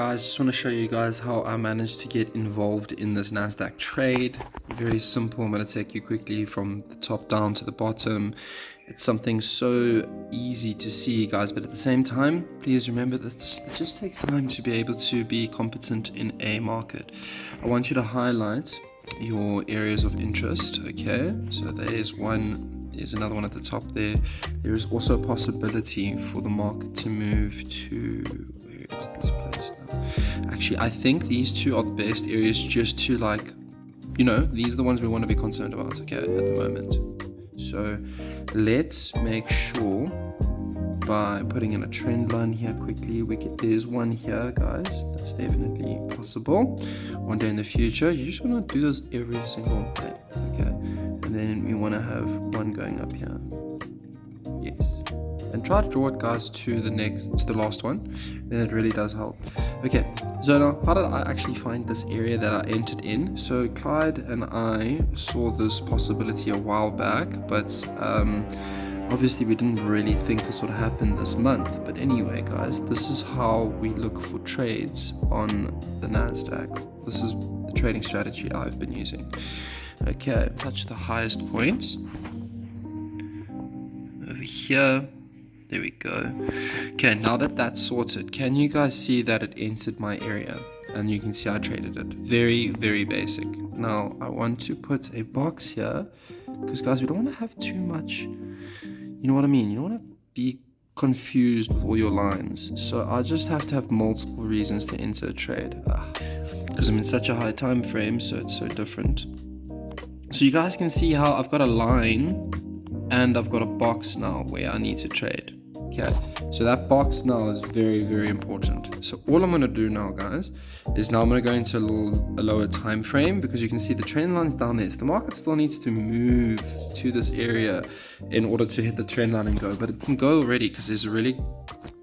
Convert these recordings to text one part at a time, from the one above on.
Guys, just want to show you guys how I managed to get involved in this NASDAQ trade. Very simple. I'm going to take you quickly from the top down to the bottom. It's something so easy to see, guys, but at the same time, please remember this, it just takes time to be able to be competent in a market. I want you to highlight your areas of interest. Okay, so there's one, there's another one at the top there. There is also a possibility for the market to move to, where is this place now? Actually, I think these two are the best areas just to, like, you know, these are the ones we want to be concerned about, okay, at the moment. So let's make sure by putting in a trend line here quickly, there's one here, guys. That's definitely possible. One day in the future, you just want to do this every single day, okay? And then we want to have one going up here. Yes. And try to draw it, guys, to the last one. Then it really does help. Okay, so now how did I actually find this area that I entered in? So Clyde and I saw this possibility a while back, but obviously we didn't really think this would happen this month. But anyway, guys, this is how we look for trades on the NASDAQ. This is the trading strategy I've been using. Okay, touch the highest point over here. There we go. Okay, now that that's sorted, can you guys see that it entered my area? And you can see I traded it. Very, very basic. Now, I want to put a box here, because guys, we don't want to have too much, you know what I mean? You don't want to be confused with all your lines. So I just have to have multiple reasons to enter a trade. Because I'm in such a high time frame, so it's so different. So you guys can see how I've got a line and I've got a box now where I need to trade. Okay, so that box now is very, very important. So all I'm going to do now, guys, is now I'm going to go into a lower time frame, because you can see the trend line's down there. So the market still needs to move to this area in order to hit the trend line and go, but it can go already because there's really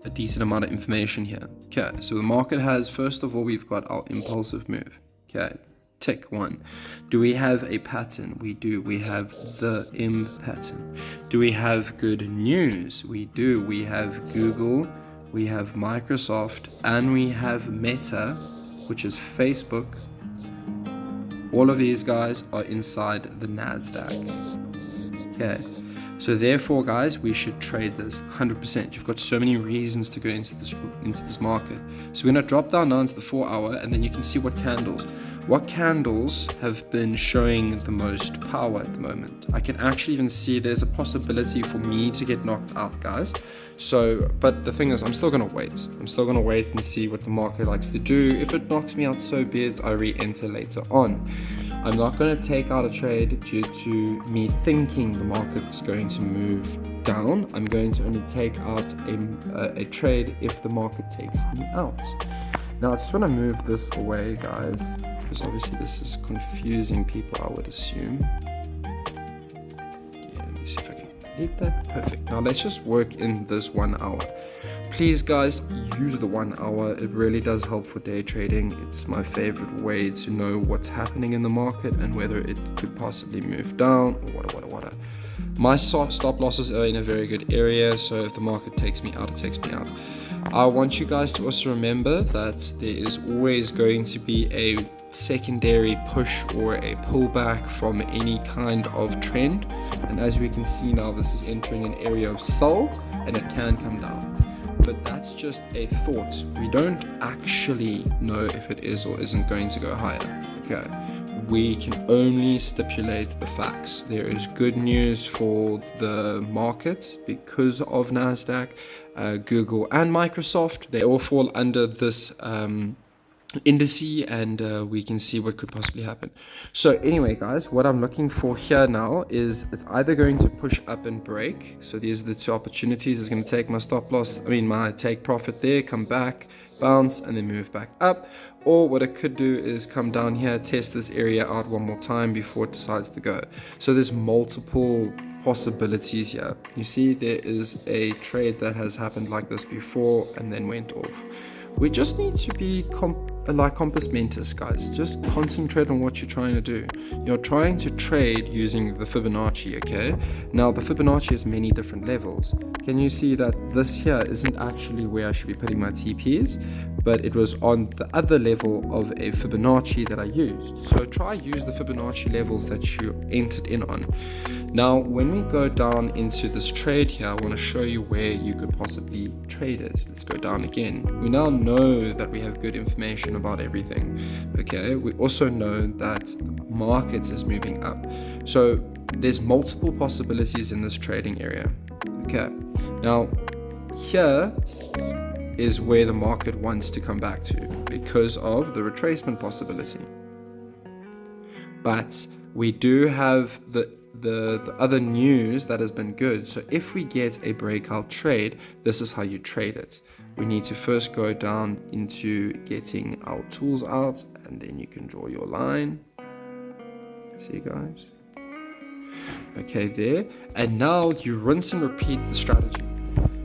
a decent amount of information here. Okay, so the market has, first of all, we've got our impulsive move. Okay, tick one. Do we have a pattern? We do. We have the M pattern. Do we have good news? We do. We have Google, we have Microsoft, and we have Meta, which is Facebook. All of these guys are inside the NASDAQ. Okay, so therefore, guys, we should trade this 100%. You've got so many reasons to go into this market. So we're going to drop down now into the 4 hour, and then you can see what candles have been showing the most power at the moment. I can actually even see there's a possibility for me to get knocked out, guys. So, but the thing is, I'm still going to wait. I'm still going to wait and see what the market likes to do. If it knocks me out, so be it. I re-enter later on. I'm not going to take out a trade due to me thinking the market's going to move down. I'm going to only take out a trade if the market takes me out. Now, I just want to move this away, guys, because obviously this is confusing people, I would assume. Yeah, let me see if I can delete that. Perfect. Now let's just work in this 1 hour. Please, guys, use the 1 hour. It really does help for day trading. It's my favorite way to know what's happening in the market and whether it could possibly move down or what. My stop losses are in a very good area, so if the market takes me out, it takes me out. I want you guys to also remember that there is always going to be a secondary push or a pullback from any kind of trend, and as we can see now, this is entering an area of sell and it can come down, but that's just a thought. We don't actually know if it is or isn't going to go higher. Okay, we can only stipulate the facts. There is good news for the market because of NASDAQ, Google and Microsoft. They all fall under this indice, and we can see what could possibly happen. So anyway, guys, what I'm looking for here now is it's either going to push up and break. So these are the two opportunities. It's going to take my stop loss, my take profit there, come back, bounce, and then move back up. Or what it could do is come down here, test this area out one more time before it decides to go. So there's multiple possibilities here. You see, there is a trade that has happened like this before and then went off. We just need to be like compass mentis, guys. Just concentrate on what you're trying to do. You're trying to trade using the Fibonacci, okay? Now, the Fibonacci has many different levels. Can you see that this here isn't actually where I should be putting my TPs, but it was on the other level of a Fibonacci that I used. So try use the Fibonacci levels that you entered in on. Now, when we go down into this trade here, I want to show you where you could possibly trade it. Let's go down again. We now know that we have good information about everything. Okay, we also know that markets is moving up. So there's multiple possibilities in this trading area. Okay, now here is where the market wants to come back to because of the retracement possibility. But we do have the other news that has been good. So if we get a breakout trade, this is how you trade it. We need to first go down into getting our tools out, and then you can draw your line. See, guys? Okay, there. And now you rinse and repeat the strategy.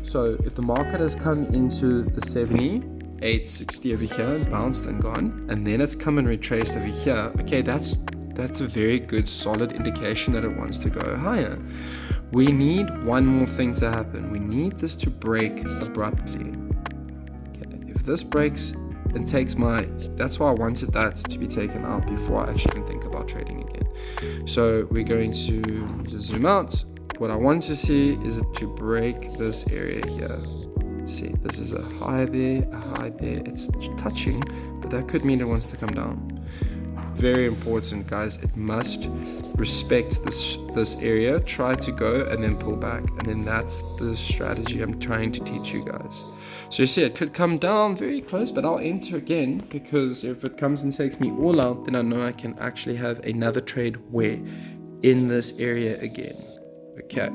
So if the market has come into the 70, 860 over here and bounced and gone, and then it's come and retraced over here, okay, that's a very good solid indication that it wants to go higher. We need one more thing to happen. We need this to break abruptly. Okay, if this breaks and takes that's why I wanted that to be taken out before I actually can think about trading again. So we're going to just zoom out. What I want to see is it to break this area here. See, this is a high there, a high there. It's touching, but that could mean it wants to come down. Very important, guys. It must respect this area, try to go and then pull back, and then that's the strategy I'm trying to teach you guys. So you see it could come down very close, but I'll enter again, because if it comes and takes me all out, then I know I can actually have another trade where in this area again. Okay,